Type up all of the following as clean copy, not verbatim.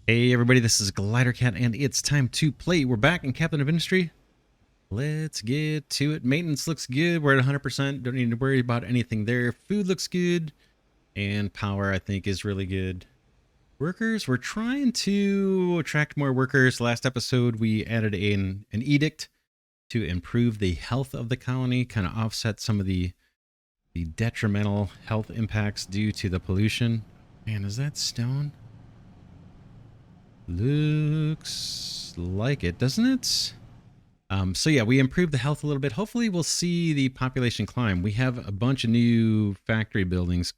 Hey everybody, this is Glidercat and it's time to play. We're back in Captain of Industry. Let's get to it. Maintenance looks good. We're at 100%. Don't need to worry about anything there. Food looks good. And power, I think, is really good. Workers, we're trying to attract more workers. Last episode, we added an edict to improve the health of the colony, kind of offset some of the detrimental health impacts due to the pollution. Man, is that stone? Looks like it, doesn't it? So yeah, we improved the health a little bit. Hopefully we'll see the population climb. We have a bunch of new factory buildings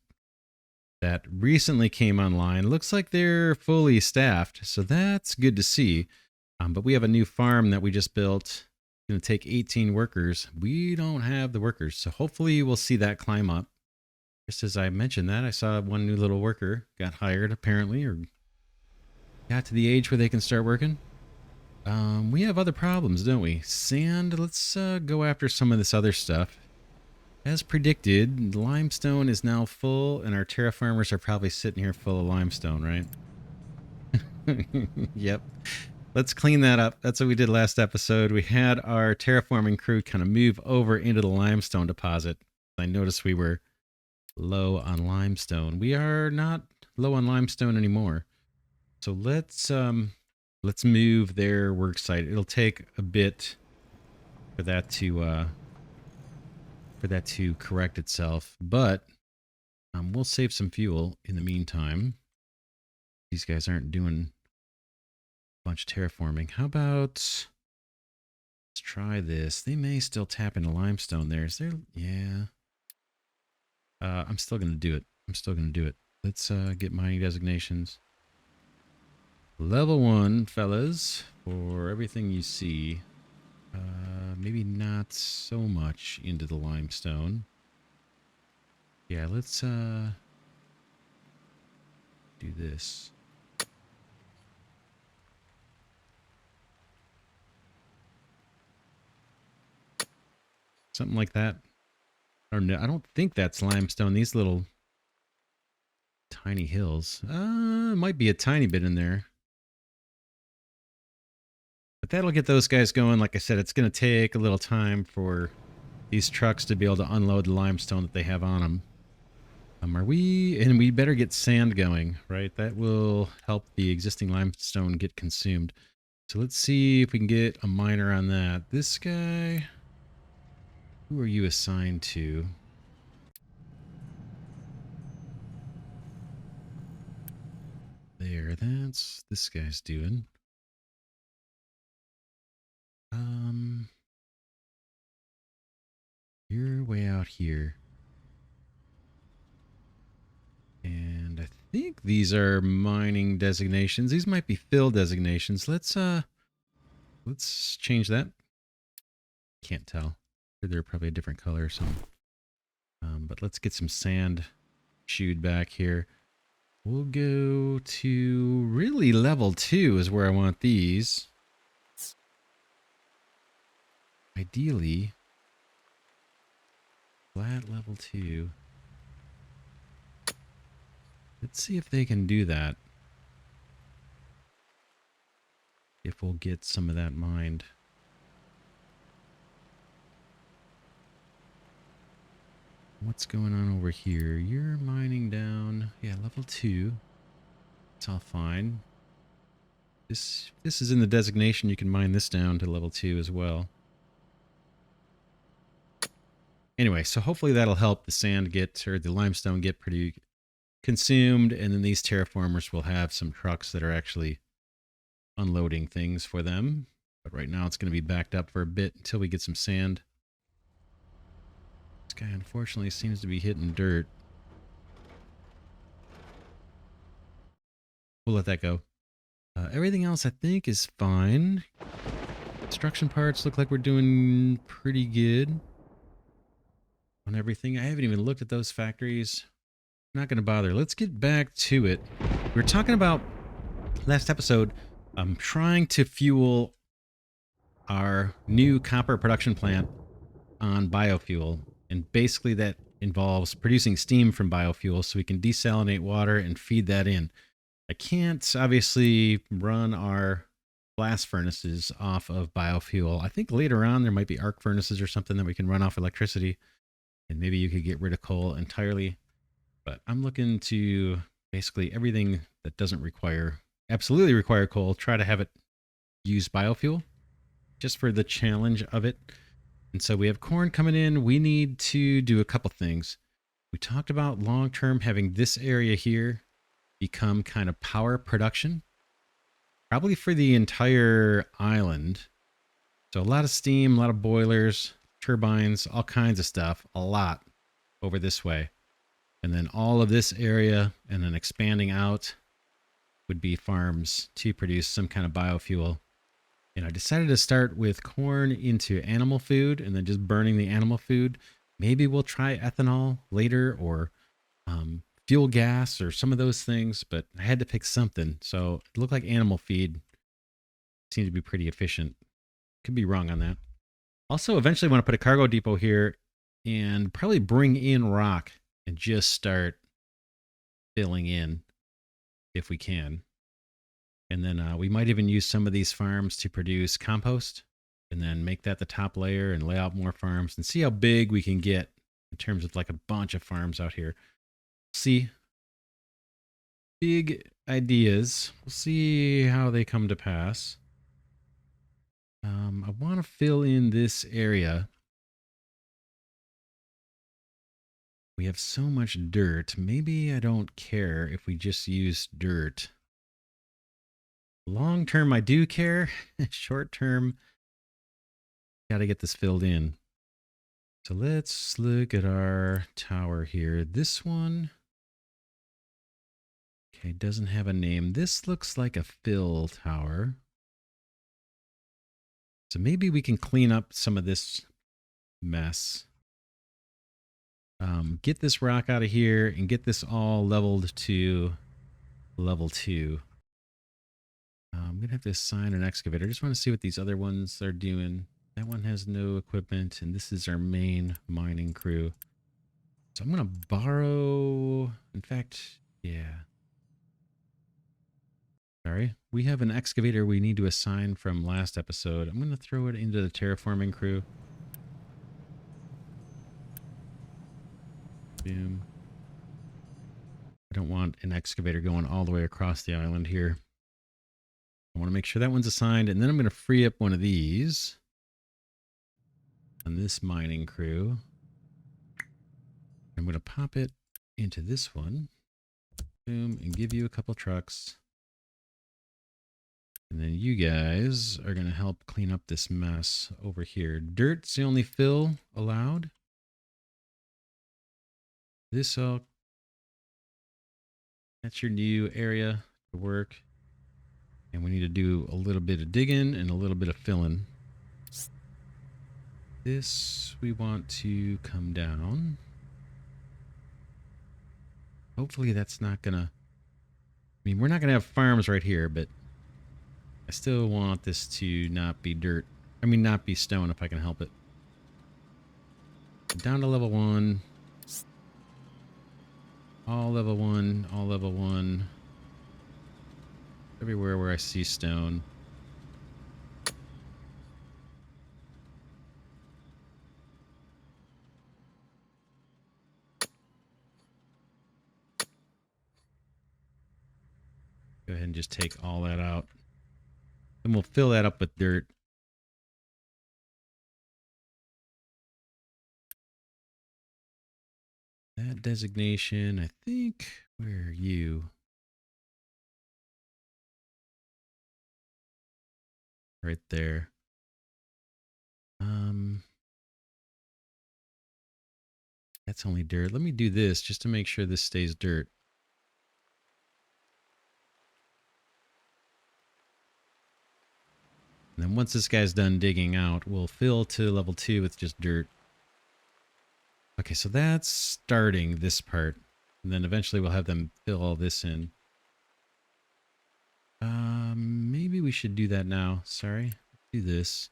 that recently came online. Looks like they're fully staffed, so that's good to see. But we have a new farm that we just built. It's going to take 18 workers. We don't have the workers, so hopefully we'll see that climb up. Just as I mentioned that, I saw one new little worker got hired apparently, or got to the age where they can start working. We have other problems, don't we? Sand, let's go after some of this other stuff. As predicted, limestone is now full, and our terraformers are probably sitting here full of limestone, right? Yep. Let's clean that up. That's what we did last episode. We had our terraforming crew kind of move over into the limestone deposit. I noticed we were low on limestone. We are not low on limestone anymore. So let's move their work site. It'll take a bit for that to correct itself, but we'll save some fuel in the meantime. These guys aren't doing a bunch of terraforming. How about let's try this? They may still tap into limestone there. Is there? Yeah. I'm still gonna do it. Let's get mining designations. Level 1, fellas, for everything you see. Maybe not so much into the limestone. Yeah, let's do this. Something like that. Or no, I don't think that's limestone. These little tiny hills. Might be a tiny bit in there. But that'll get those guys going. Like I said, it's going to take a little time for these trucks to be able to unload the limestone that they have on them. And we better get sand going, right? That will help the existing limestone get consumed. So let's see if we can get a miner on that. This guy, who are you assigned to? There, that's this guy's doing. You're way out here. And I think these are mining designations. These might be fill designations. Let's change that. Can't tell. They're probably a different color or something. But let's get some sand chewed back here. We'll go to really level 2 is where I want these. Ideally, flat level 2. Let's see if they can do that. If we'll get some of that mined. What's going on over here? You're mining down. Yeah, level 2. It's all fine. This is in the designation. You can mine this down to level 2 as well. Anyway, so hopefully that'll help the sand get, or the limestone get pretty consumed, and then these terraformers will have some trucks that are actually unloading things for them. But right now it's going to be backed up for a bit until we get some sand. This guy unfortunately seems to be hitting dirt. We'll let that go. Everything else I think is fine. Construction parts look like we're doing pretty good on everything. I haven't even looked at those factories. I'm not going to bother. Let's get back to it. We were talking about last episode. I'm trying to fuel our new copper production plant on biofuel. And basically that involves producing steam from biofuel so we can desalinate water and feed that in. I can't obviously run our blast furnaces off of biofuel. I think later on there might be arc furnaces or something that we can run off electricity, and maybe you could get rid of coal entirely. But I'm looking to basically everything that doesn't absolutely require coal, try to have it use biofuel just for the challenge of it. And so we have corn coming in. We need to do a couple things. We talked about long term having this area here become kind of power production, probably for the entire island. So a lot of steam, a lot of boilers, turbines, all kinds of stuff, a lot over this way. And then all of this area and then expanding out would be farms to produce some kind of biofuel. And I decided to start with corn into animal food and then just burning the animal food. Maybe we'll try ethanol later, or fuel gas or some of those things, but I had to pick something. So it looked like animal feed seemed to be pretty efficient. Could be wrong on that. Also, eventually want to put a cargo depot here and probably bring in rock and just start filling in if we can. And then we might even use some of these farms to produce compost and then make that the top layer and lay out more farms and see how big we can get in terms of like a bunch of farms out here. See, big ideas. We'll see how they come to pass. I want to fill in this area. We have so much dirt. Maybe I don't care if we just use dirt. Long term, I do care. Short term, got to get this filled in. So let's look at our tower here. This one, okay, doesn't have a name. This looks like a fill tower. So maybe we can clean up some of this mess. Get this rock out of here and get this all leveled to level 2. I'm going to have to assign an excavator. I just want to see what these other ones are doing. That one has no equipment, and this is our main mining crew. So I'm going to borrow... In fact, yeah. Sorry. We have an excavator we need to assign from last episode. I'm going to throw it into the terraforming crew. Boom. I don't want an excavator going all the way across the island here. I want to make sure that one's assigned, and then I'm going to free up one of these on this mining crew. I'm going to pop it into this one. Boom, and give you a couple trucks. And then you guys are going to help clean up this mess over here. Dirt's the only fill allowed. This all... That's your new area to work. And we need to do a little bit of digging and a little bit of filling. This we want to come down. Hopefully that's not gonna... I mean, we're not gonna have farms right here, but I still want this to not be dirt. I mean, not be stone if I can help it. Down to level 1. All level 1, all level 1. Everywhere where I see stone. Go ahead and just take all that out. And we'll fill that up with dirt. That designation, I think, where are you? Right there. That's only dirt. Let me do this just to make sure this stays dirt. And then once this guy's done digging out, we'll fill to level 2 with just dirt. Okay, so that's starting this part. And then eventually we'll have them fill all this in. Maybe we should do that now. Sorry. Do this.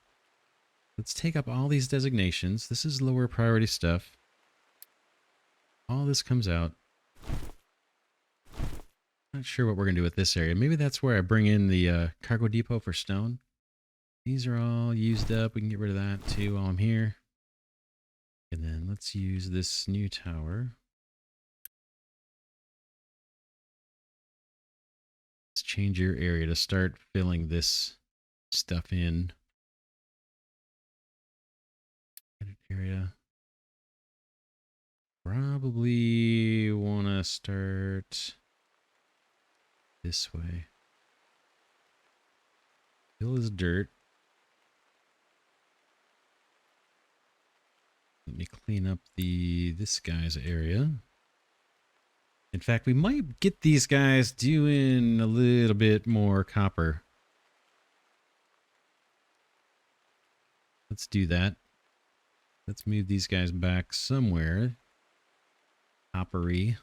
Let's take up all these designations. This is lower priority stuff. All this comes out. Not sure what we're going to do with this area. Maybe that's where I bring in the cargo depot for stone. These are all used up. We can get rid of that too while I'm here. And then let's use this new tower. Let's change your area to start filling this stuff in. Edit area. Probably want to start this way. Fill is dirt. Let me clean up this guy's area. In fact, we might get these guys doing a little bit more copper. Let's do that. Let's move these guys back somewhere. Coppery.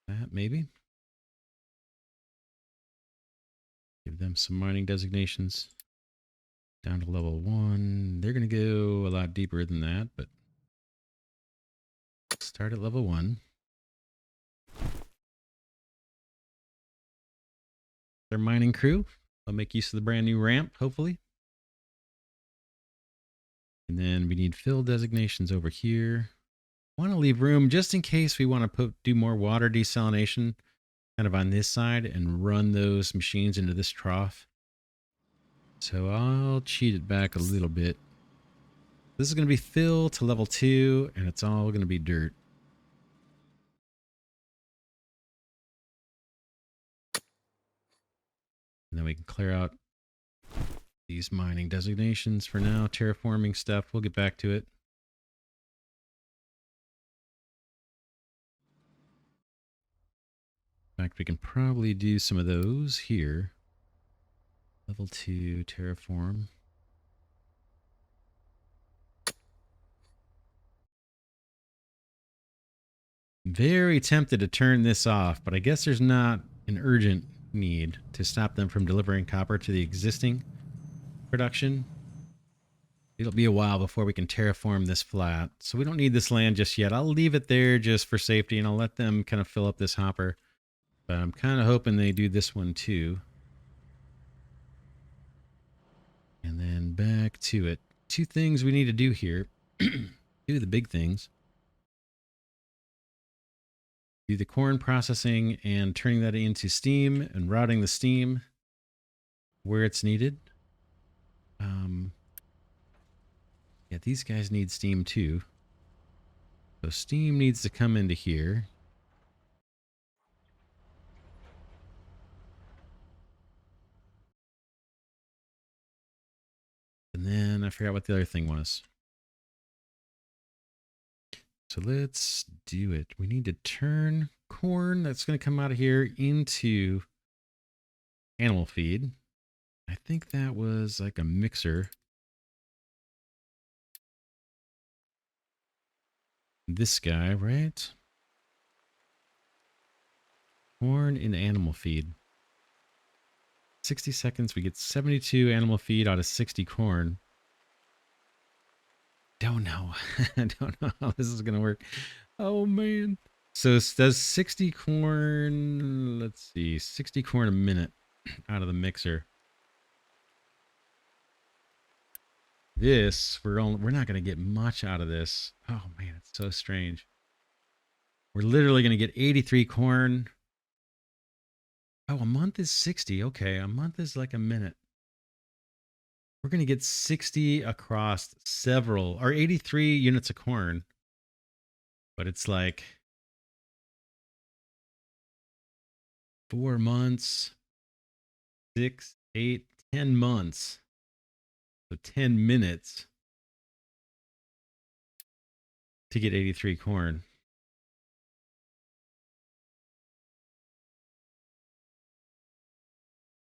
That maybe. Give them some mining designations. Down to level 1. They're going to go a lot deeper than that, but start at level 1. Their mining crew. I'll make use of the brand new ramp, hopefully. And then we need fill designations over here. Want to leave room just in case we want to do more water desalination kind of on this side and run those machines into this trough. So I'll cheat it back a little bit. This is going to be fill to level 2, and it's all going to be dirt. And then we can clear out these mining designations for now. Terraforming stuff, we'll get back to it. In fact, we can probably do some of those here. Level 2 terraform. Very tempted to turn this off, but I guess there's not an urgent need to stop them from delivering copper to the existing production. It'll be a while before we can terraform this flat, so we don't need this land just yet. I'll leave it there just for safety, and I'll let them kind of fill up this hopper. But I'm kind of hoping they do this one too. And then back to it. 2 things we need to do here. Do the big things. Do the corn processing and turning that into steam and routing the steam where it's needed. Yeah, these guys need steam too. So steam needs to come into here. And then I forgot what the other thing was. So let's do it. We need to turn corn that's going to come out of here into animal feed. I think that was like a mixer. This guy, right? Corn into animal feed. 60 seconds, we get 72 animal feed out of 60 corn. Don't know. I don't know how this is going to work. Oh, man. So it does 60 corn, let's see, 60 corn a minute out of the mixer. This, we're not going to get much out of this. Oh, man, it's so strange. We're literally going to get 83 corn. Oh, a month is 60. Okay, a month is like a minute. We're going to get 60 across several, or 83 units of corn. But it's like 4 months, 6, 8, 10 months. So 10 minutes to get 83 corn.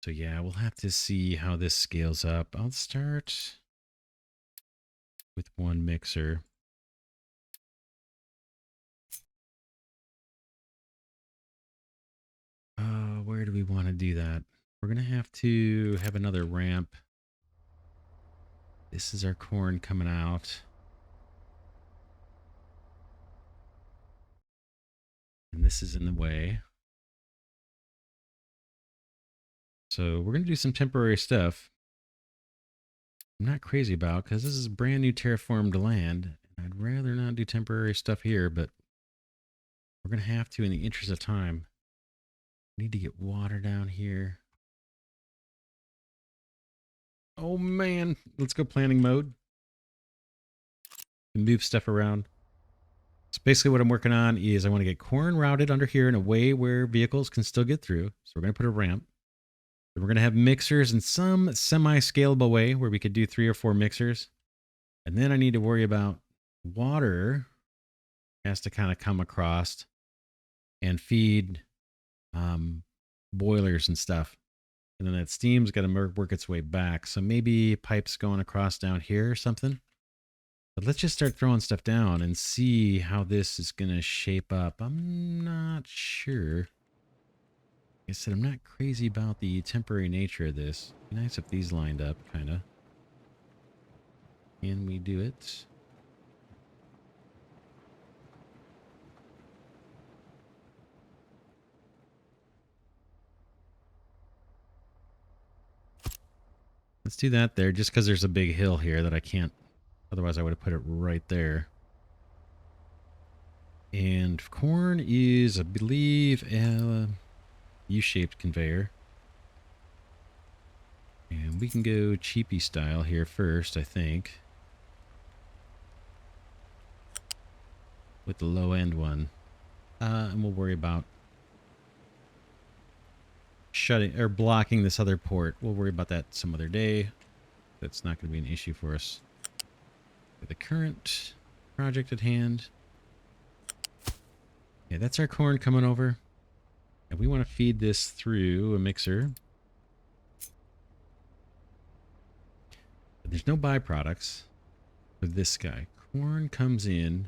So yeah, we'll have to see how this scales up. I'll start with 1 mixer. Where do we want to do that? We're going to have another ramp. This is our corn coming out. And this is in the way. So we're going to do some temporary stuff. I'm not crazy about because this is brand new terraformed land. I'd rather not do temporary stuff here, but we're going to have to in the interest of time. Need to get water down here. Oh man, let's go planning mode. Move stuff around. So basically what I'm working on is I want to get corn routed under here in a way where vehicles can still get through. So we're going to put a ramp. Then we're going to have mixers in some semi-scalable way where we could do 3 or 4 mixers. And then I need to worry about water has to kind of come across and feed boilers and stuff. And then that steam's got to work its way back. So maybe pipes going across down here or something. But let's just start throwing stuff down and see how this is going to shape up. I'm not sure. Like I said, I'm not crazy about the temporary nature of this. It'd be nice if these lined up, kind of. Can we do it? Let's do that there, just because there's a big hill here that I can't. Otherwise, I would have put it right there. And corn is, I believe, a U-shaped conveyor. And we can go cheapy style here first, I think. With the low end one. And we'll worry about shutting or blocking this other port. We'll worry about that some other day. That's not going to be an issue for us. With the current project at hand. Yeah, that's our corn coming over. And we want to feed this through a mixer. But there's no byproducts for this guy. Corn comes in.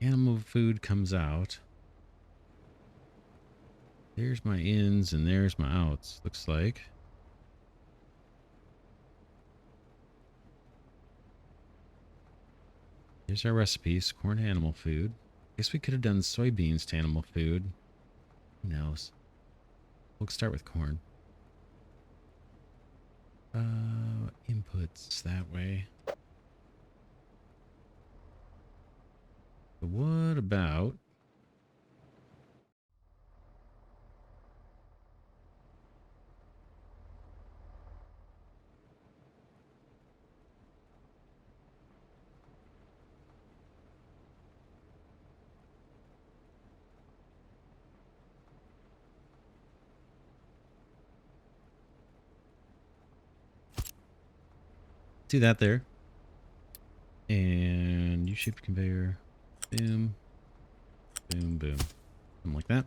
Animal food comes out. There's my ins and there's my outs, looks like. Here's our recipes. Corn to animal food. Guess we could have done soybeans to animal food. Who knows? We'll start with corn. Inputs that way. But what about... do that there. And U-shaped conveyor. Boom. Boom, boom. Something like that.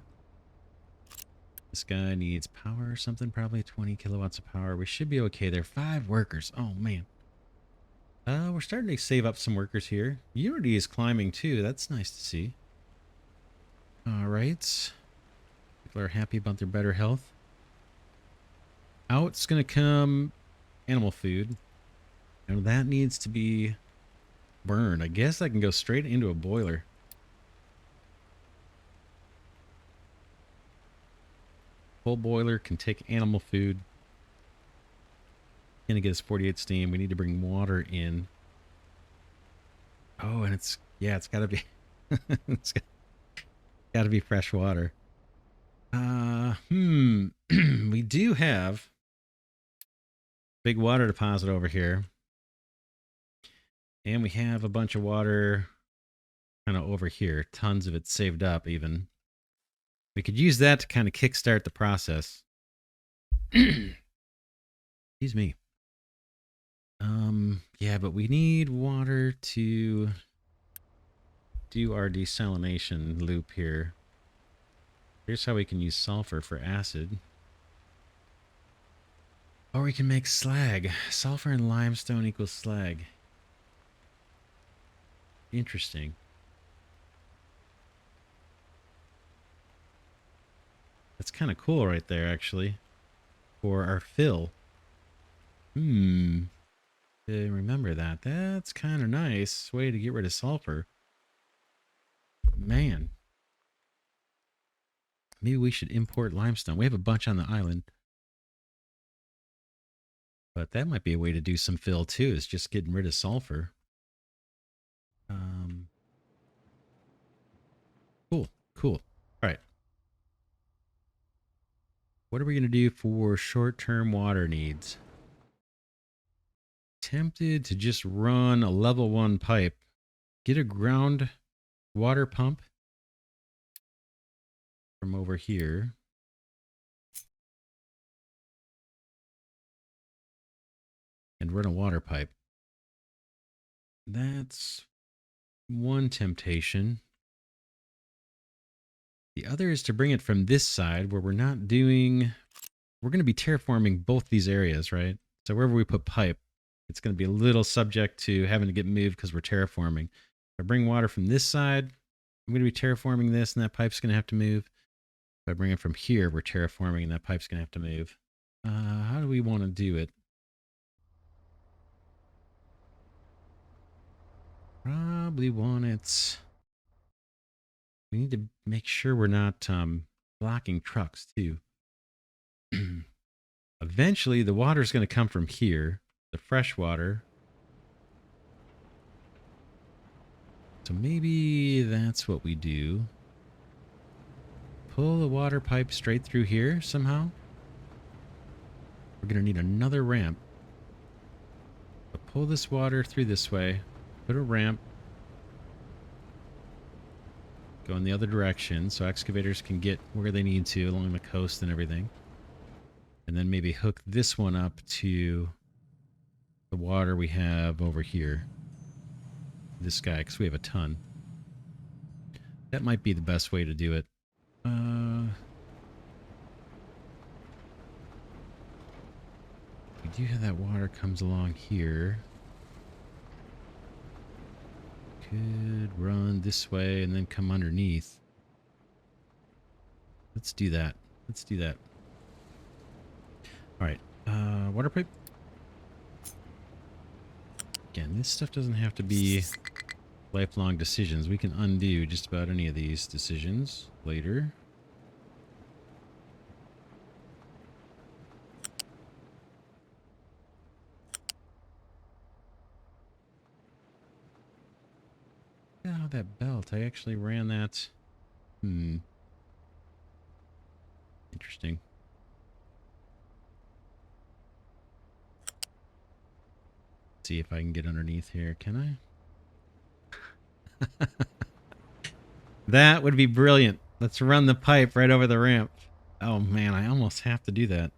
This guy needs power or something. Probably 20 kilowatts of power. We should be okay there. 5 workers. Oh, man. We're starting to save up some workers here. Unity is climbing too. That's nice to see. All right. People are happy about their better health. Out's going to come animal food. And that needs to be burned. I guess I can go straight into a boiler. Full boiler can take animal food. Gonna get us 48 steam. We need to bring water in. Oh, and it's got to be it's got to be fresh water. We do have big water deposit over here. And we have a bunch of water kind of over here. Tons of it saved up even. We could use that to kind of kickstart the process. Excuse me. Yeah, but we need water to do our desalination loop here. Here's how we can use sulfur for acid. Or we can make slag. Sulfur and limestone equals slag. Interesting. That's kind of cool right there, actually. For our fill. Remember that. That's kind of nice way to get rid of sulfur. Man. Maybe we should import limestone. We have a bunch on the island. But that might be a way to do some fill too, is just getting rid of sulfur. Cool, cool. All right. What are we going to do for short-term water needs? Tempted to just run a level 1 pipe. Get a ground water pump from over here. And run a water pipe. That's one temptation. The other is to bring it from this side where we're not doing... We're going to be terraforming both these areas, right? So wherever we put pipe, it's going to be a little subject to having to get moved because we're terraforming. If I bring water from this side, I'm going to be terraforming this and that pipe's going to have to move. If I bring it from here, we're terraforming and that pipe's going to have to move. How do we want to do it? Probably want it... We need to make sure we're not blocking trucks too. Eventually, the water is going to come from here, the fresh water. So maybe that's what we do. Pull the water pipe straight through here somehow. We're going to need another ramp. So pull this water through this way. Put a ramp. Go in the other direction so excavators can get where they need to along the coast and everything. And then maybe hook this one up to the water we have over here. This guy, because we have a ton. That might be the best way to do it. We do have that water comes along here. Could run this way and then come underneath. Let's do that. Let's do that. All right. Water pipe. Again, this stuff doesn't have to be lifelong decisions. We can undo just about any of these decisions later. Oh, that belt. I actually ran that. Interesting. See if I can get underneath here. Can I? That would be brilliant. Let's run the pipe right over the ramp. Oh man, I almost have to do that.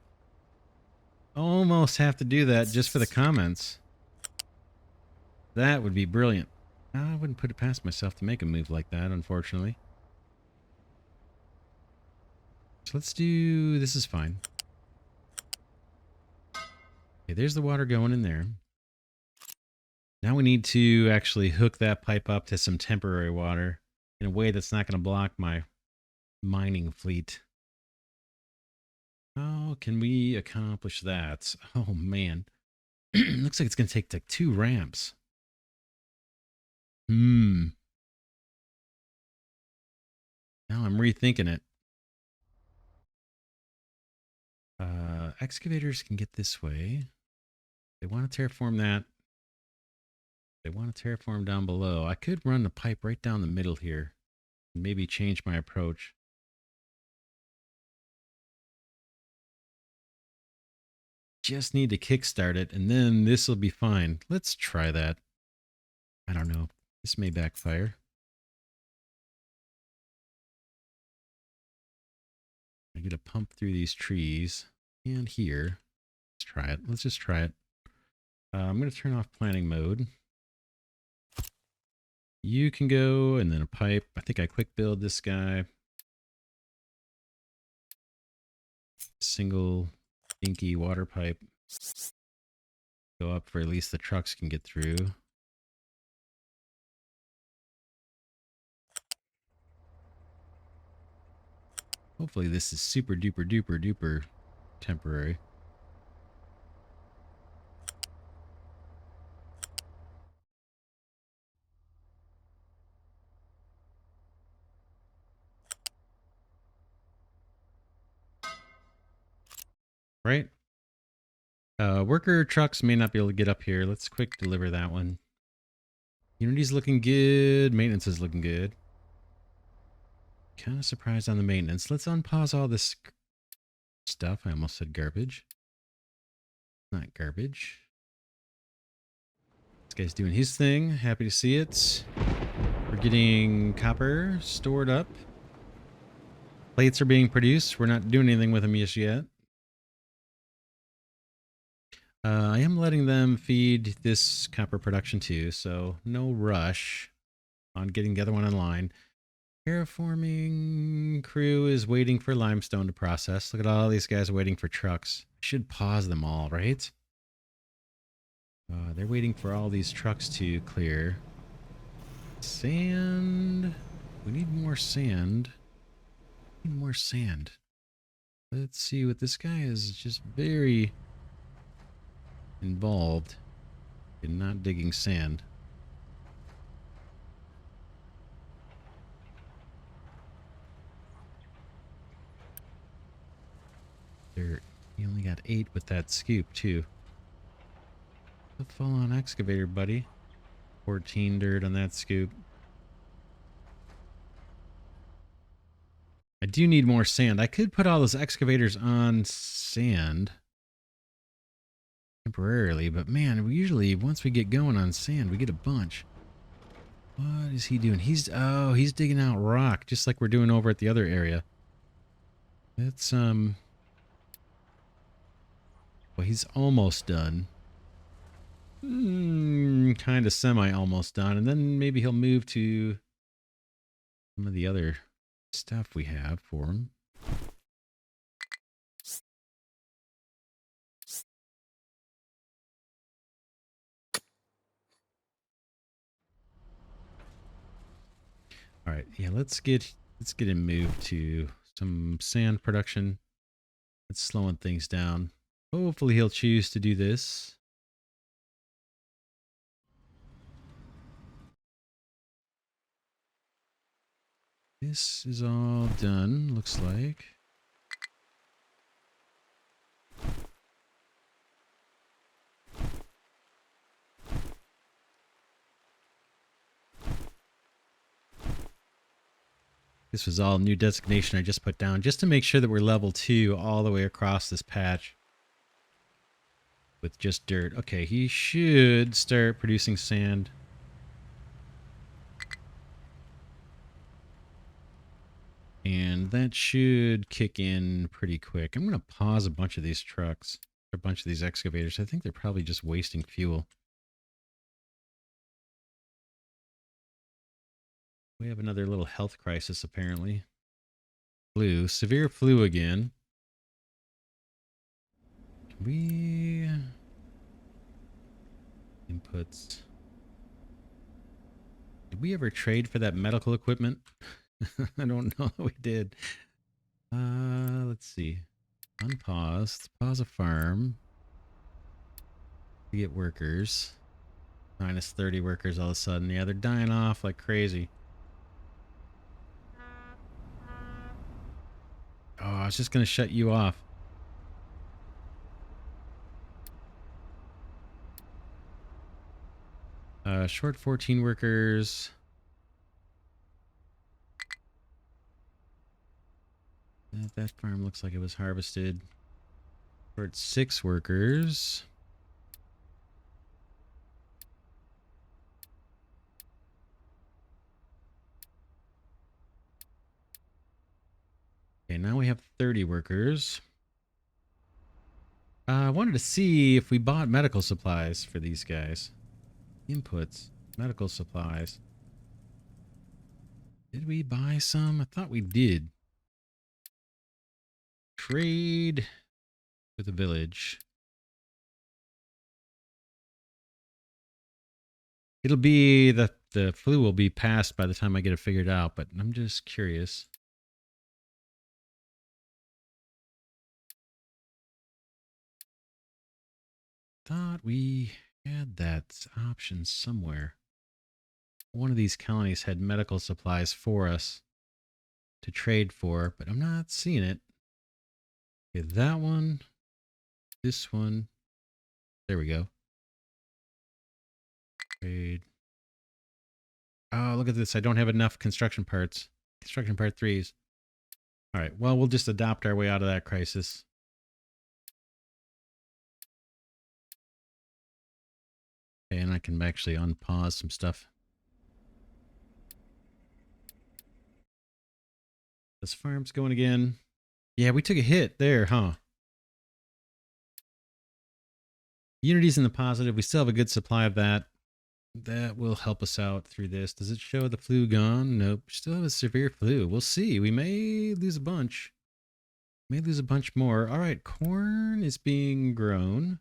Almost have to do that just for the comments. That would be brilliant. I wouldn't put it past myself to make a move like that, unfortunately. So let's do... This is fine. Okay, there's the water going in there. Now we need to actually hook that pipe up to some temporary water in a way that's not going to block my mining fleet. How can we accomplish that? Oh, man. Looks like it's going to take like 2 ramps. Now I'm rethinking it. Excavators can get this way. They want to terraform that. They want to terraform down below. I could run the pipe right down the middle here. And maybe change my approach. Just need to kickstart it, and then this will be fine. Let's try that. I don't know. This may backfire. I get a pump through these trees and here. Let's try it. Let's just try it. I'm going to turn off planning mode. You can go, and then a pipe. I think I quick build this guy. Single dinky water pipe. Go up for at least the trucks can get through. Hopefully this is super duper duper duper temporary. right? Worker trucks may not be able to get up here. Let's quick deliver that one. Unity's looking good. Maintenance is looking good. Kind of surprised on the maintenance. Let's unpause all this stuff. I almost said garbage. Not garbage. This guy's doing his thing. Happy to see it. We're getting copper stored up. Plates are being produced. We're not doing anything with them just yet. I am letting them feed this copper production too, so no rush on getting the other one online. Terraforming crew is waiting for limestone to process. Look at all these guys waiting for trucks. I should pause them all, right? They're waiting for all these trucks to clear. Sand. We need more sand. We need more sand. Let's see what this guy is just very involved in not digging sand. Dirt. He only got 8 with that scoop too. The full on excavator, buddy. 14 dirt on that scoop. I do need more sand. I could put all those excavators on sand temporarily, but man, we usually, once we get going on sand, we get a bunch. What is he doing? He's digging out rock, just like we're doing over at the other area. That's, well, he's almost done. Kind of semi-almost done, and then maybe he'll move to some of the other stuff we have for him. All right, yeah, let's get him moved to some sand production. It's slowing things down. Hopefully he'll choose to do this. This is all done, looks like. This was all new designation I just put down just to make sure that we're level 2 all the way across this patch with just dirt. Okay, he should start producing sand. And that should kick in pretty quick. I'm going to pause a bunch of these trucks, a bunch of these excavators. I think they're probably just wasting fuel. We have another little health crisis, apparently. Flu. Severe flu again. Can we... Inputs. Did we ever trade for that medical equipment? I don't know that we did. Let's see. Unpause. Let's pause a farm. We get workers. Minus 30 workers all of a sudden. Yeah, they're dying off like crazy. Oh, I was just going to shut you off. Short 14 workers. That farm looks like it was harvested. Short 6 workers. Okay, now we have 30 workers. I wanted to see if we bought medical supplies for these guys. Inputs, medical supplies. Did we buy some? I thought we did. Trade with the village. It'll be the flu will be passed by the time I get it figured out, but I'm just curious. Thought we had that option somewhere. One of these colonies had medical supplies for us to trade for, but I'm not seeing it. Okay, that one. This one. There we go. Trade. Oh, look at this. I don't have enough construction parts. Construction part 3s. All right. Well, we'll just adopt our way out of that crisis. Okay, and I can actually unpause some stuff. This farm's going again. Yeah, we took a hit there, huh? Unity's in the positive. We still have a good supply of that. That will help us out through this. Does it show the flu gone? Nope. Still have a severe flu. We'll see. We may lose a bunch. May lose a bunch more. All right, corn is being grown.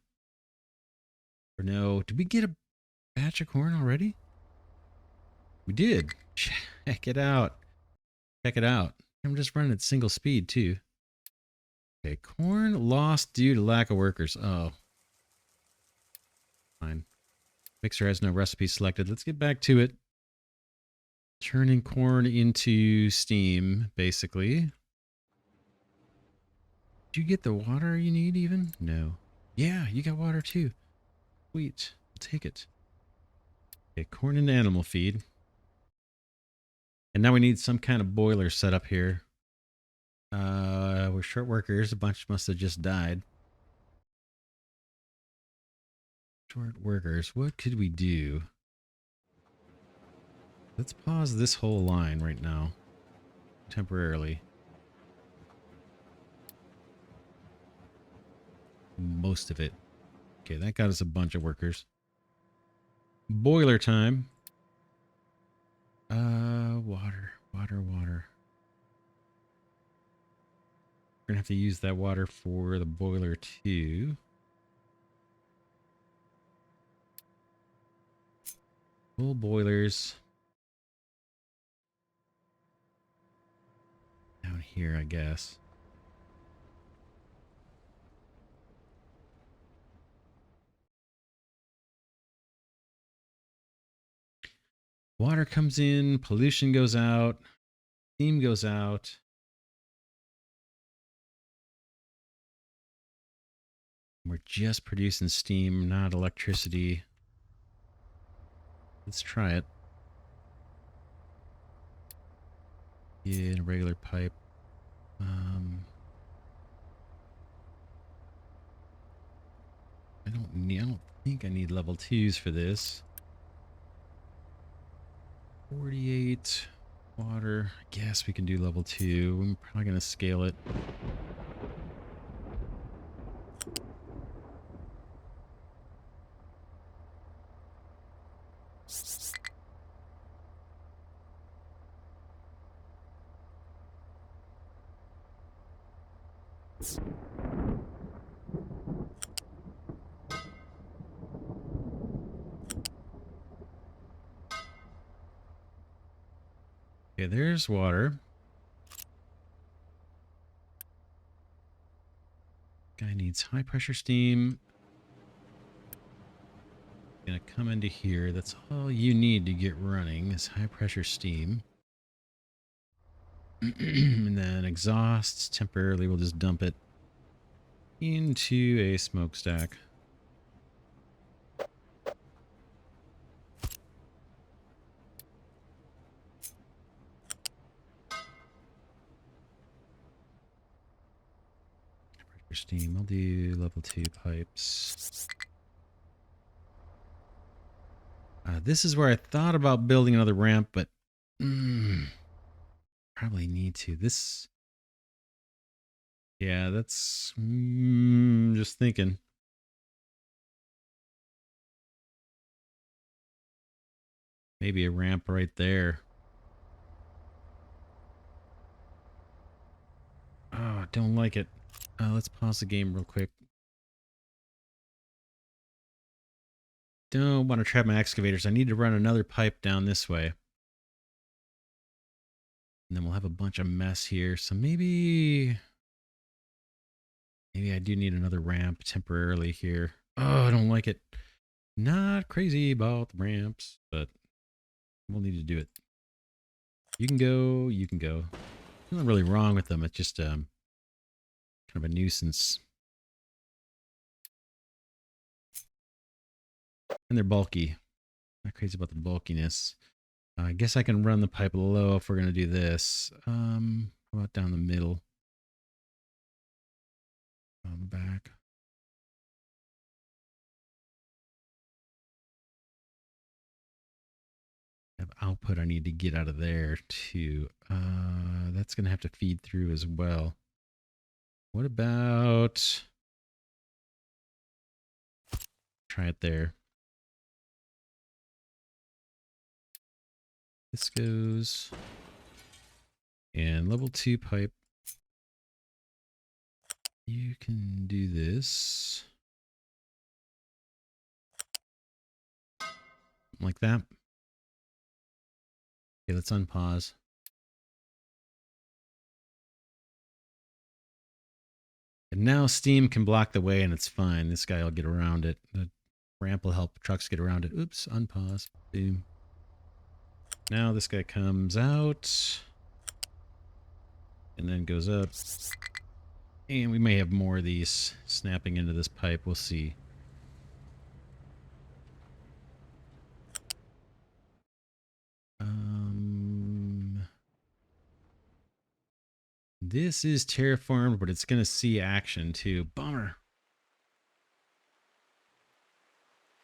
Or no, did we get a batch of corn already? We did. Check it out. Check it out. I'm just running at single speed too. Okay, corn lost due to lack of workers. Oh. Fine. Mixer has no recipe selected. Let's get back to it. Turning corn into steam, basically. Did you get the water you need even? No. Yeah, you got water too. Sweet. I'll take it. Okay, corn and animal feed. And now we need some kind of boiler set up here. We're short workers. A bunch must have just died. Short workers. What could we do? Let's pause this whole line right now. Temporarily. Most of it. Okay, that got us a bunch of workers. Boiler time. Water. We're gonna have to use that water for the boiler too. Full boilers. Down here, I guess. Water comes in, pollution goes out, steam goes out. We're just producing steam, not electricity. Let's try it. Yeah, in a regular pipe. I don't think I need level 2s for this. 48 water. I guess we can do level 2. I'm probably going to scale it. Okay, there's water. Guy needs high pressure steam. Gonna come into here. That's all you need to get running is high pressure steam. And then exhausts. Temporarily, we'll just dump it into a smokestack. Steam. I'll do level 2 pipes. This is where I thought about building another ramp, but probably need to. This, yeah, that's just thinking. Maybe a ramp right there. Oh, I don't like it. Let's pause the game real quick. Don't want to trap my excavators. I need to run another pipe down this way. And then we'll have a bunch of mess here. So maybe I do need another ramp temporarily here. Oh, I don't like it. Not crazy about the ramps, but we'll need to do it. You can go. You can go. Nothing really wrong with them. It's just kind of a nuisance. And they're bulky. Not crazy about the bulkiness. I guess I can run the pipe low if we're going to do this. How about down the middle? Back. Have output I need to get out of there too. That's going to have to feed through as well. What about... Try it there. This goes... And level 2 pipe. You can do this. Like that. Okay, let's unpause. And now steam can block the way and it's fine. This guy will get around it. The ramp will help trucks get around it. Oops, unpause. Boom. Now this guy comes out. And then goes up. And we may have more of these snapping into this pipe. We'll see. This is terraformed, but it's going to see action too. Bummer.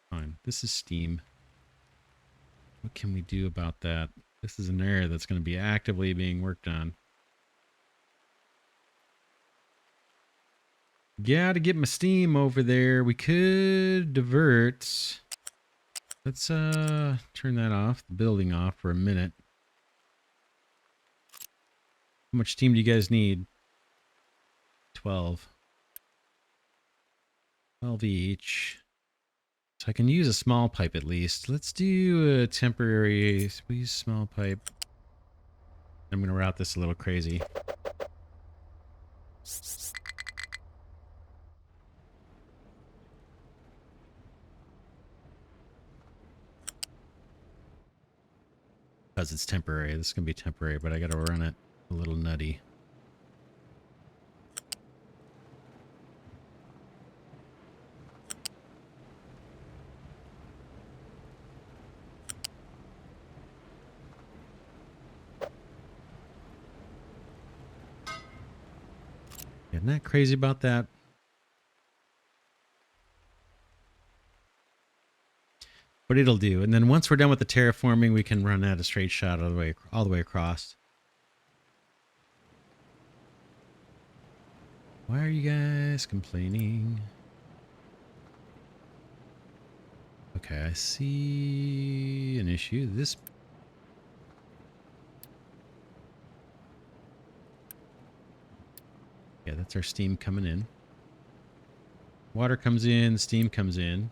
Fine. This is steam. What can we do about that? This is an area that's going to be actively being worked on. Gotta get my steam over there. We could divert. Let's turn that off, the building off for a minute. How much steam do you guys need? 12. 12 each. So I can use a small pipe at least. Let's do a temporary squeeze small pipe. I'm going to route this a little crazy. Because it's temporary. This is going to be temporary, but I got to run it a little nutty. Isn't that crazy about that? But it'll do. And then once we're done with the terraforming, we can run that a straight shot all the way across. Why are you guys complaining? Okay, I see an issue. This... Yeah, that's our steam coming in. Water comes in, steam comes in.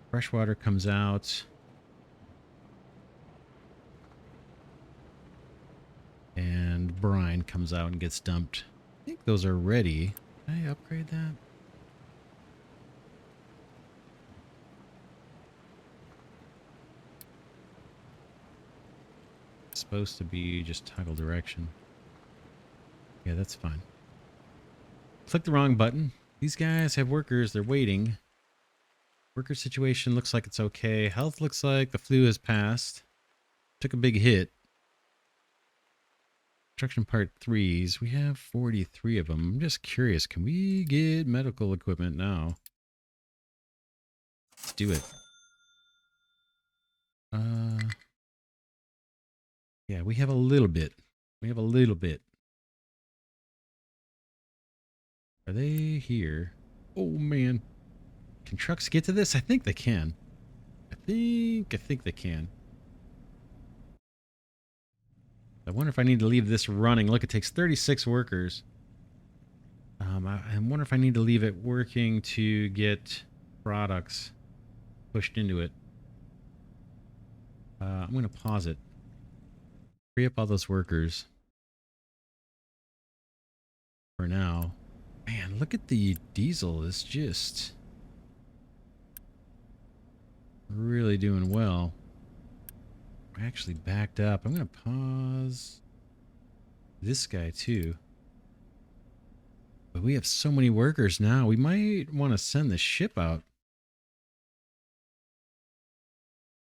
Fresh water comes out. And brine comes out and gets dumped. I think those are ready. Can I upgrade that? It's supposed to be just toggle direction. Yeah, that's fine. Click the wrong button. These guys have workers. They're waiting. Worker situation looks like it's okay. Health looks like the flu has passed. Took a big hit. Construction part 3s. We have 43 of them. I'm just curious. Can we get medical equipment now? Let's do it. Yeah, we have a little bit. We have a little bit. Are they here? Oh, man. Can trucks get to this? I think they can. I think they can. I wonder if I need to leave this running. Look, it takes 36 workers. I wonder if I need to leave it working to get products pushed into it. I'm going to pause it. Free up all those workers. For now. Man, look at the diesel. It's just... really doing well. We're actually backed up. I'm going to pause this guy too. But we have so many workers now. We might want to send the ship out.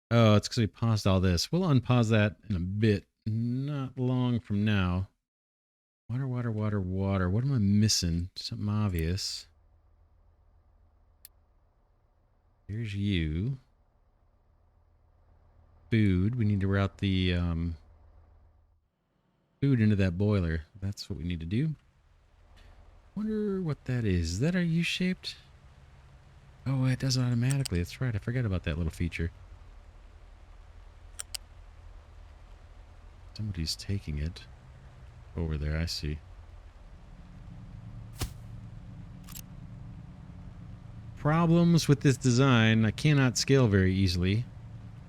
Oh, it's because we paused all this. We'll unpause that in a bit. Not long from now. Water, water, water, water. What am I missing? Something obvious. Here's you. Food. We need to route the food into that boiler. That's what we need to do. Wonder what that is. Is that our U-shaped? Oh, it does it automatically. That's right. I forgot about that little feature. Somebody's taking it. Over there, I see. Problems with this design. I cannot scale very easily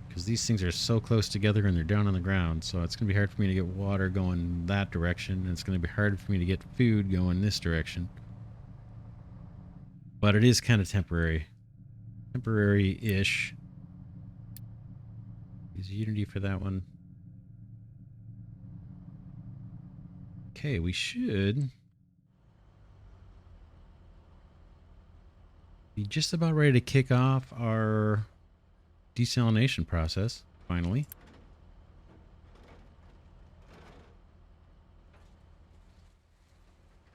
because these things are so close together and they're down on the ground. So it's going to be hard for me to get water going that direction. And it's going to be hard for me to get food going this direction. But it is kind of temporary. Temporary-ish. Use Unity for that one. Okay, we should be just about ready to kick off our desalination process, finally.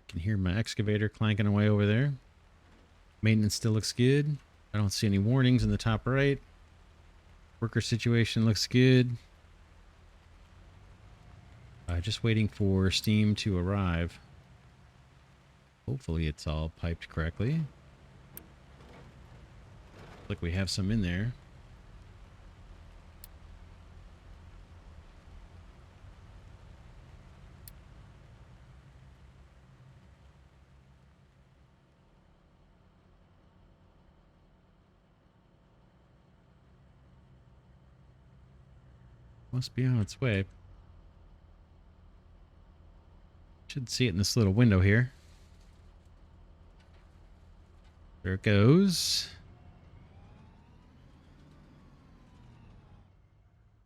Can hear my excavator clanking away over there. Maintenance still looks good. I don't see any warnings in the top right. Worker situation looks good. Just waiting for steam to arrive. Hopefully it's all piped correctly. Look, we have some in there. Must be on its way. Should see it in this little window here. There it goes.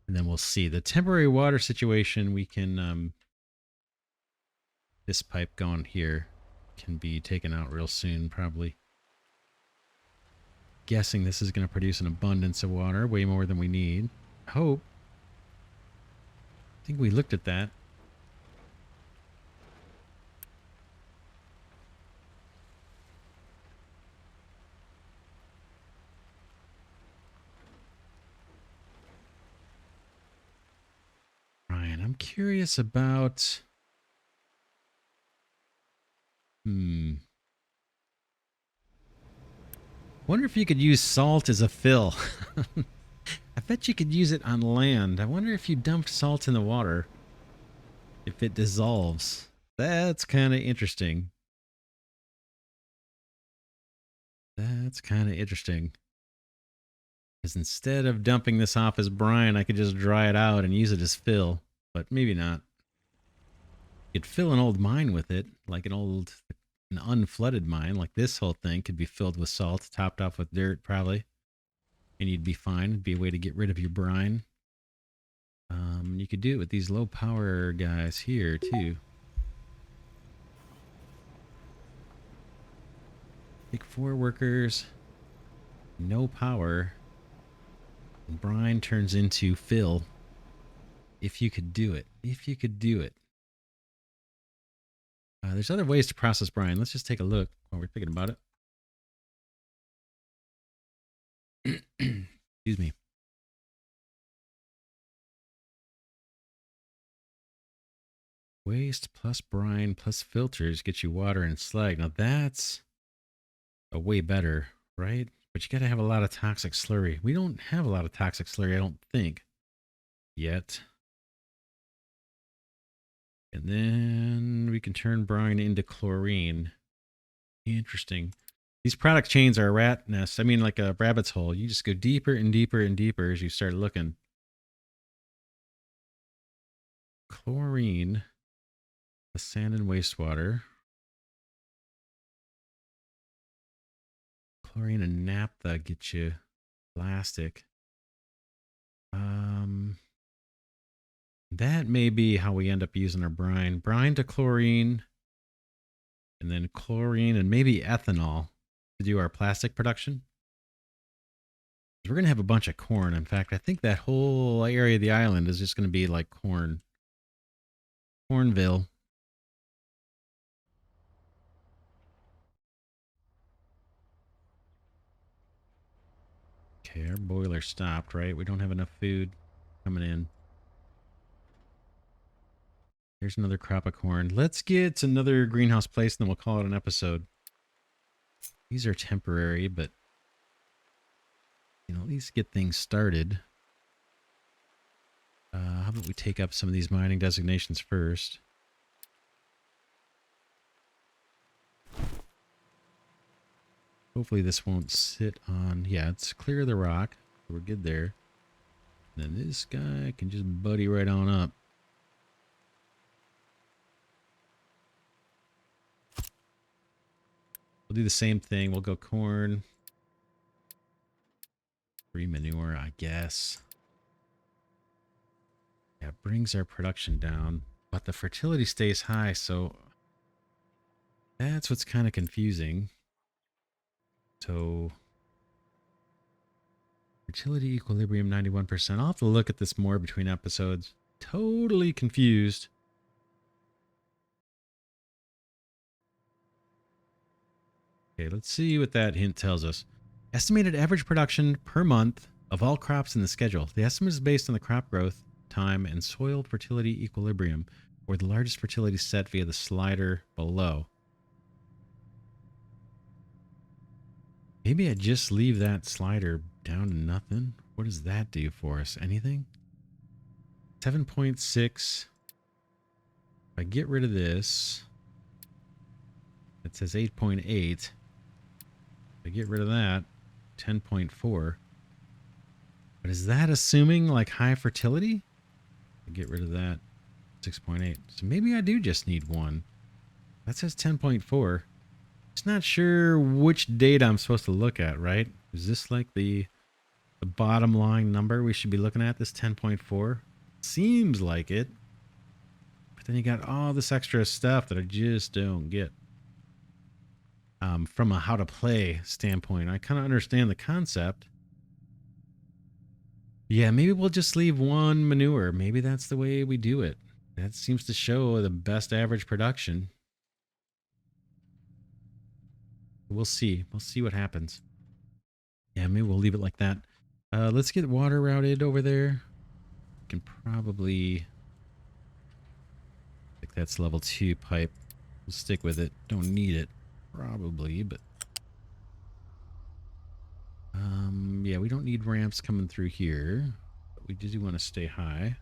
And then we'll see the temporary water situation. We can, this pipe going here can be taken out real soon, probably. Guessing this is going to produce an abundance of water, way more than we need. Hope. I think we looked at that. Ryan, I'm curious about... Wonder if you could use salt as a fill. I bet you could use it on land. I wonder if you dumped salt in the water, if it dissolves. That's kind of interesting. That's kind of interesting. Because instead of dumping this off as brine, I could just dry it out and use it as fill. But maybe not. You could fill an old mine with it, like an unflooded mine. Like this whole thing could be filled with salt, topped off with dirt, probably. And you'd be fine. It'd be a way to get rid of your brine. You could do it with these low power guys here, too. Take 4 workers. No power. And brine turns into fill. If you could do it. If you could do it. There's other ways to process brine. Let's just take a look while we're thinking about it. Excuse me. Waste plus brine plus filters get you water and slag. Now that's a way better, right? But you got to have a lot of toxic slurry. We don't have a lot of toxic slurry, I don't think, yet. And then we can turn brine into chlorine. Interesting. These product chains are a rat nest. I mean, like a rabbit's hole. You just go deeper and deeper and deeper as you start looking. Chlorine, the sand and wastewater. Chlorine and naphtha get you plastic. That may be how we end up using our brine. Brine to chlorine and then chlorine and maybe ethanol to do our plastic production. We're going to have a bunch of corn. In fact, I think that whole area of the island is just going to be like corn. Cornville. Okay, our boiler stopped, right? We don't have enough food coming in. Here's another crop of corn. Let's get another greenhouse placed, and then we'll call it an episode. These are temporary, but you know, at least get things started. How about we take up some of these mining designations first? Hopefully this won't sit on... Yeah, it's clear of the rock. We're good there. And then this guy can just buddy right on up. We'll do the same thing. We'll go corn. Free manure, I guess. Yeah, it brings our production down. But the fertility stays high, so... That's what's kind of confusing. So... Fertility equilibrium 91%. I'll have to look at this more between episodes. Totally confused. Okay, let's see what that hint tells us. Estimated average production per month of all crops in the schedule. The estimate is based on the crop growth, time, and soil fertility equilibrium, or the largest fertility set via the slider below. Maybe I just leave that slider down to nothing. What does that do for us? Anything? 7.6. If I get rid of this, it says 8.8. If I get rid of that, 10.4. But is that assuming like high fertility? I get rid of that, 6.8. So maybe I do just need one. That says 10.4. Just not sure which data I'm supposed to look at, right? Is this like the bottom line number we should be looking at, this 10.4? Seems like it. But then you got all this extra stuff that I just don't get. From a how to play standpoint, I kind of understand the concept. Yeah, maybe we'll just leave one manure. Maybe that's the way we do it. That seems to show the best average production. We'll see. We'll see what happens. Yeah, maybe we'll leave it like that. Let's get water routed over there. We can probably... I think that's level 2 pipe. We'll stick with it. Don't need it. Probably, but... yeah, we don't need ramps coming through here. But we do want to stay high.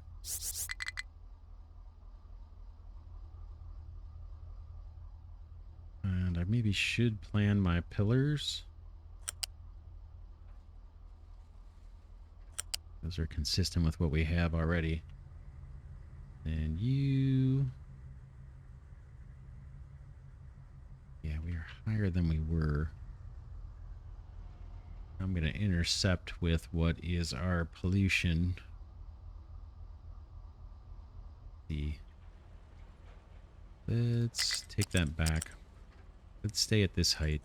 And I maybe should plan my pillars. Those are consistent with what we have already. And you... Yeah, we are higher than we were. I'm going to intercept with what is our pollution. Let's take that back. Let's stay at this height.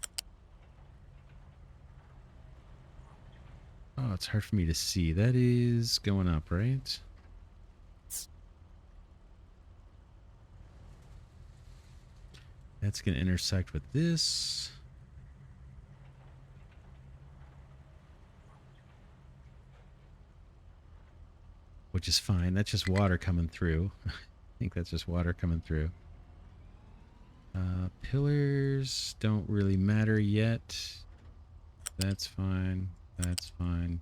Oh, it's hard for me to see. That is going up, right? That's going to intersect with this. Which is fine. That's just water coming through. I think that's just water coming through. Pillars don't really matter yet. That's fine. That's fine.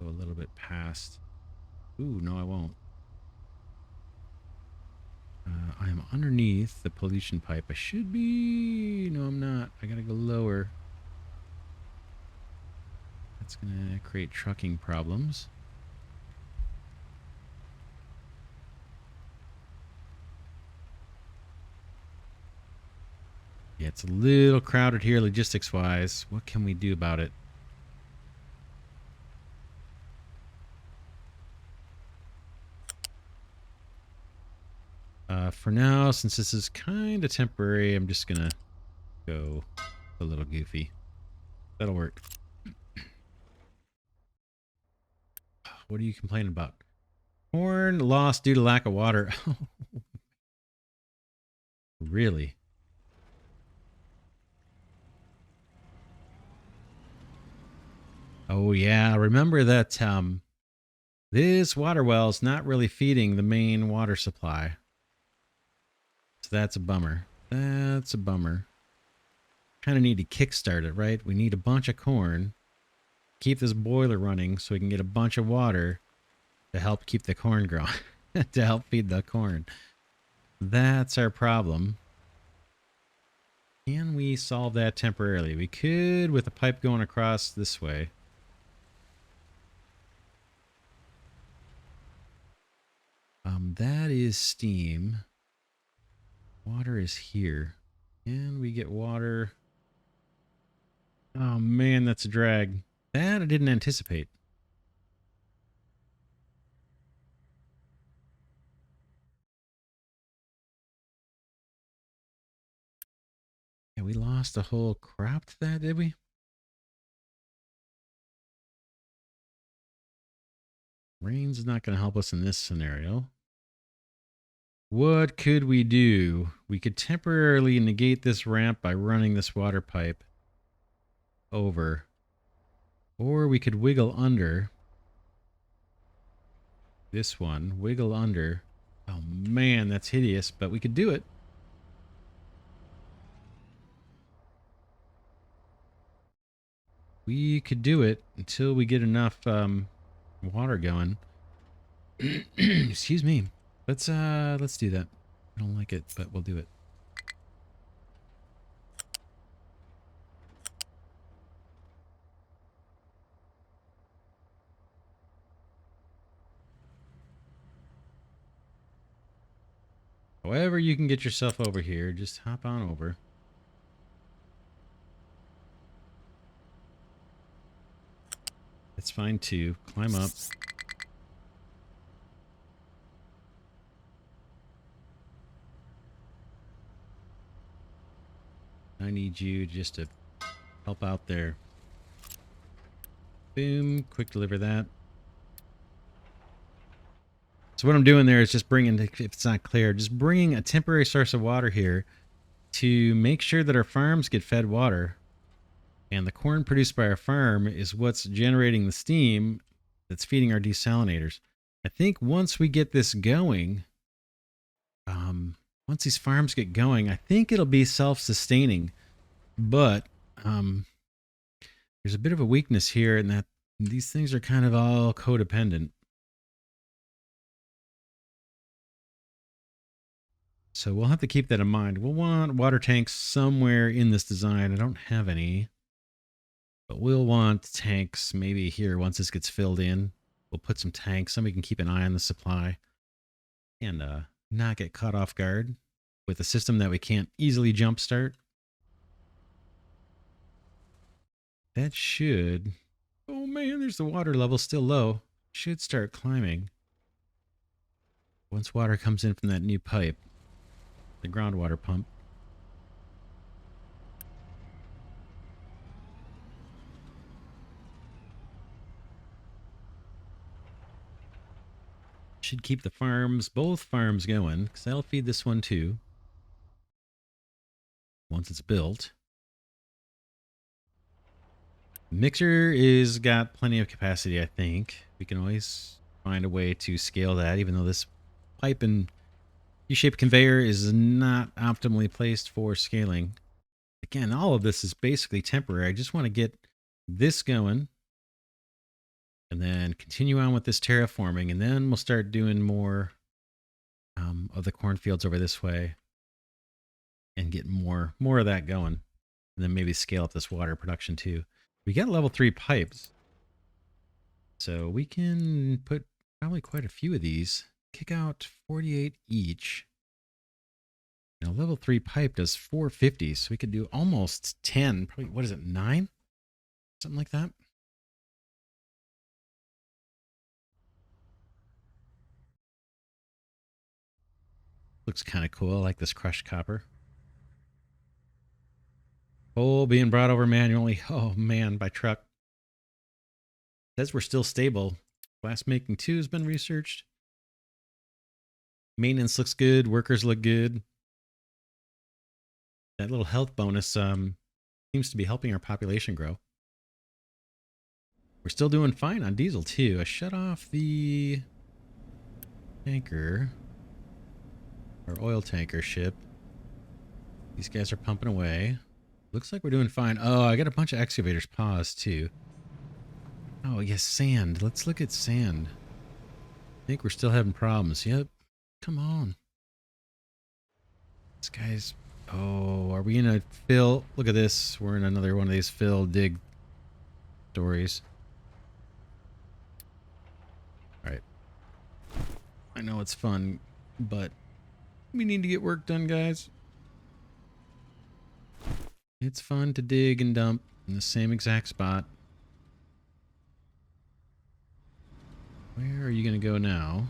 Go a little bit past. Ooh, no, I won't. I am underneath the pollution pipe. I should be... No, I'm not. I gotta go lower. That's gonna create trucking problems. Yeah, it's a little crowded here logistics-wise. What can we do about it? For now, since this is kind of temporary, I'm just gonna go a little goofy. That'll work. What are you complaining about? Corn lost due to lack of water. Really? Oh yeah, remember that this water well is not really feeding the main water supply. So that's a bummer. That's a bummer. Kind of need to kickstart it, right? We need a bunch of corn. Keep this boiler running so we can get a bunch of water to help keep the corn growing. To help feed the corn. That's our problem. Can we solve that temporarily? We could with a pipe going across this way. That is steam. Water is here. And we get water. Oh man, that's a drag. That I didn't anticipate. Yeah, we lost a whole crop to that, did we? Rain's not going to help us in this scenario. What could we do? We could temporarily negate this ramp by running this water pipe over. Or we could wiggle under. This one. Wiggle under. Oh man, that's hideous, but we could do it. We could do it until we get enough water going. Excuse me. Let's do that. I don't like it, but we'll do it. However you can get yourself over here, just hop on over. That's fine too. Climb up. I need you just to help out there. Boom. Quick deliver that. So what I'm doing there is just bringing, if it's not clear, just bringing a temporary source of water here to make sure that our farms get fed water. And the corn produced by our farm is what's generating the steam that's feeding our desalinators. I think once we get this going, once these farms get going, I think it'll be self-sustaining. But there's a bit of a weakness here in that these things are kind of all codependent. So we'll have to keep that in mind. We'll want water tanks somewhere in this design. I don't have any. But we'll want tanks maybe here once this gets filled in. We'll put some tanks. Somebody can keep an eye on the supply. And not get caught off guard with a system that we can't easily jumpstart. That should... Oh man, there's the water level still low. Should start climbing. Once water comes in from that new pipe. The groundwater pump. Should keep the farms, both farms going, because that'll feed this one too. Once it's built. Mixer is got plenty of capacity, I think. We can always find a way to scale that, even though this pipe and U-shaped conveyor is not optimally placed for scaling. Again, all of this is basically temporary. I just want to get this going and then continue on with this terraforming, and then we'll start doing more of the cornfields over this way and get more of that going, and then maybe scale up this water production too. We got level 3 pipes, so we can put probably quite a few of these. Kick out 48 each. Now, level 3 pipe does 450, so we could do almost 10. Probably, what is it, 9? Something like that. Looks kind of cool. I like this crushed copper. Coal being brought over manually. Oh man, by truck. Says we're still stable. Glass making 2 has been researched. Maintenance looks good. Workers look good. That little health bonus seems to be helping our population grow. We're still doing fine on diesel too. I shut off the tanker, our oil tanker ship. These guys are pumping away. Looks like we're doing fine. Oh, I got a bunch of excavators paused too. Oh, yes, sand. Let's look at sand. I think we're still having problems. Yep. Come on. This guy's... Oh, are we in a fill? Look at this. We're in another one of these fill dig stories. Alright. I know it's fun, but we need to get work done, guys. It's fun to dig and dump in the same exact spot. Where are you going to go now?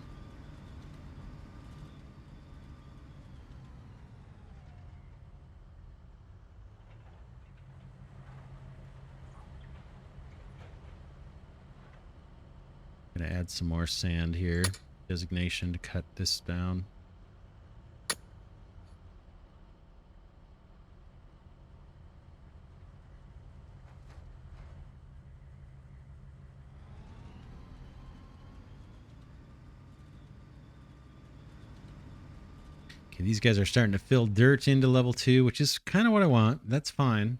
Gonna add some more sand here. Designation to cut this down. Okay, these guys are starting to fill dirt into level 2, which is kind of what I want. That's fine.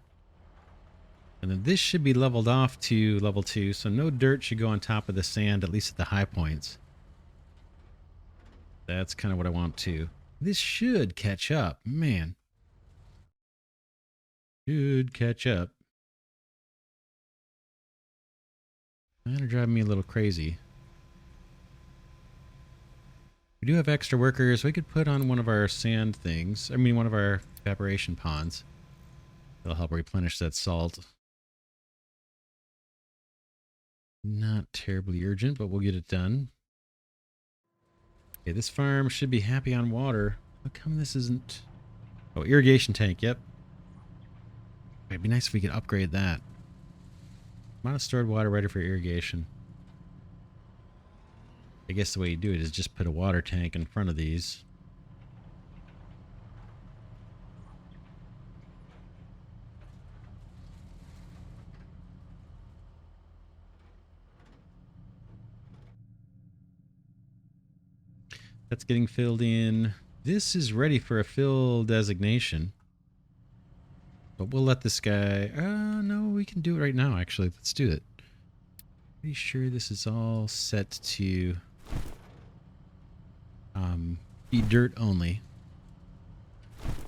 And then this should be leveled off to level 2, so no dirt should go on top of the sand, at least at the high points. That's kind of what I want too. This should catch up. Man. Should catch up. Kind of driving me a little crazy. We do have extra workers. We could put on one of our sand things. I mean, one of our evaporation ponds. It'll help replenish that salt. Not terribly urgent, but we'll get it done. Okay, this farm should be happy on water. How come this isn't... Oh, irrigation tank, yep. It'd be nice if we could upgrade that. Amount of stored water ready for irrigation. I guess the way you do it is just put a water tank in front of these. That's getting filled in. This is ready for a fill designation. But we'll let this guy... no, we can do it right now, actually. Let's do it. Pretty sure this is all set to be dirt only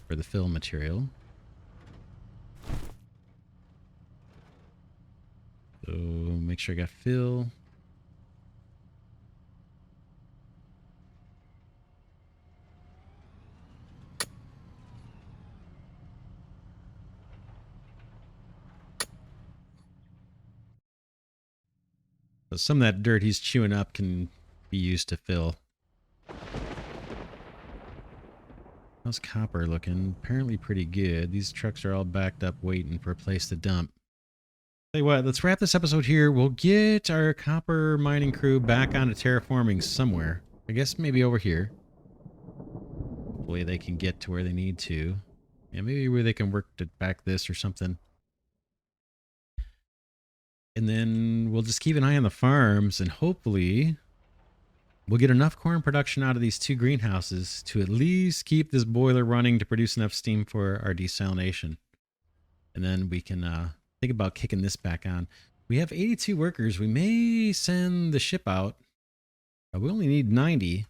for the fill material. So make sure I got fill. So some of that dirt he's chewing up can be used to fill. How's copper looking? Apparently pretty good. These trucks are all backed up waiting for a place to dump. Tell you what, let's wrap this episode here. We'll get our copper mining crew back onto terraforming somewhere. I guess maybe over here. Hopefully they can get to where they need to. Yeah, maybe where they can work to back this or something. And then we'll just keep an eye on the farms, and hopefully we'll get enough corn production out of these 2 greenhouses to at least keep this boiler running to produce enough steam for our desalination. And then we can think about kicking this back on. We have 82 workers. We may send the ship out. We only need 90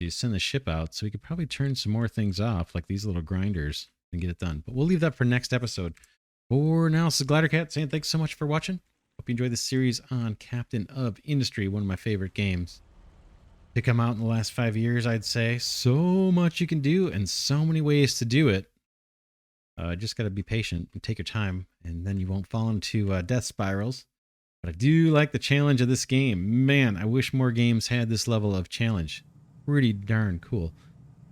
to send the ship out, so we could probably turn some more things off, like these little grinders, and get it done. But we'll leave that for next episode. For now, this is Glidercat saying thanks so much for watching. Hope you enjoyed this series on Captain of Industry, one of my favorite games to come out in the last 5 years, I'd say. So much you can do and so many ways to do it. Just got to be patient and take your time, and then you won't fall into death spirals. But I do like the challenge of this game. Man, I wish more games had this level of challenge. Pretty darn cool.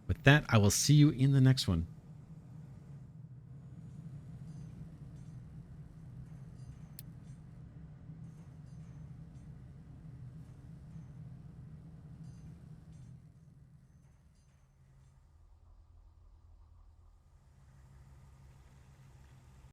With that, I will see you in the next one.